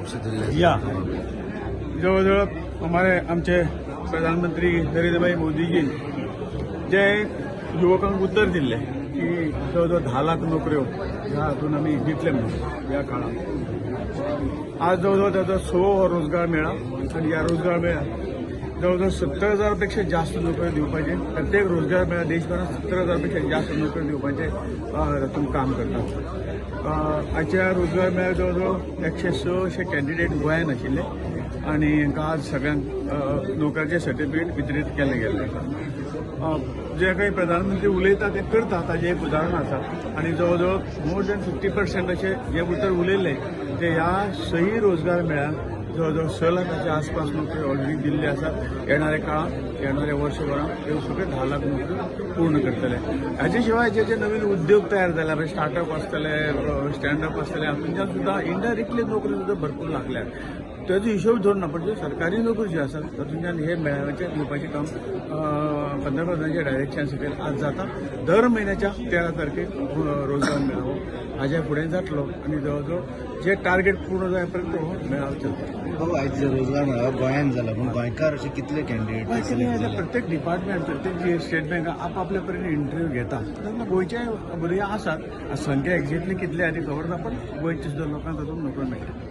लक्ष दिले या जवळजवळ हमारे आमचे प्रधानमंत्री नरेंद्रभाई मोदीजी जे युवकांक उत्तर दिले की जवळजवळ 10 लाख नोकऱ्यो ह्या हातून आम्ही दितले म्हणून या काळात आज जवळजवळ त्याचा 100 रोजगार मेळा आणि या रोजगार मेळ्यात जवळजवळ 70,000पेक्षा जास्त नोकऱ्यो दिवपाचे प्रत्येक रोजगार मेळा देशभरात 70,000पेक्षा जास्त नोकऱ्यो दिवपाचे तातूंत काम करतात. आजच्या रोजगार मेळ्यात जवळजवळ 106 कॅन्डिडेट गोंयांत आशिल्ले आणि हांकां आज सगळ्यांक नोकऱ्याचे सर्टिफिकेट वितरीत केले गेले. जे काही प्रधानमंत्री उलयता ते करता ताजें एक उदाहरण आसा आणि जवळजवळ मोर दॅन 50% असे जे उतर उलयले ते ह्या सही रोजगार मेळ्यात जवळजवळ 6 लाखाच्या आसपास नोकरी ऑलरेडी दिल्ली आसात. येणाऱ्या काळात येणाऱ्या वर्षभरात हे सगळे 10 लाख नोकरी पूर्ण करतले. हाचे शिवाय जे जे नवीन उद्योग तयार झाले म्हणजे स्टार्टअप आसतले स्टँडअप आसतले हातूंतल्यान सुद्दां इनडायरेक्टली नोकरी सुद्दां भरपूर लागल्यात. त्याचा हिशोब धरून आपण जे सरकारी नोकरी जी आसात तातूंतल्यान हे मेळाव्याचे दिवपाचें काम पंतप्रधानांच्या डायरेक्शन सकयल आज जाता. दर म्हयन्याच्या 13 तारखेक रोजगार मेळावो हाज्या फुडें जातलो आणि जवळजवळ जे टार्गेट पूर्ण जाय पर्यंत हो मेळावो चलतलो. आयज रोजगार मेळावो गोंयांत जाला पूण गोंयकार असे कितले कॅन्डिडेट प्रत्येक डिपार्टमेंट प्रत्येक जे स्टेट बँक आपापल्या परीने इंटरव्यू घेता. तातूंत गोंयचे भुरगे आसात. संख्या एक्झॅक्टली कितली आनी खबर ना पण गोंयचे सुद्दां लोकांक तातूंत नोकरी मेळटा.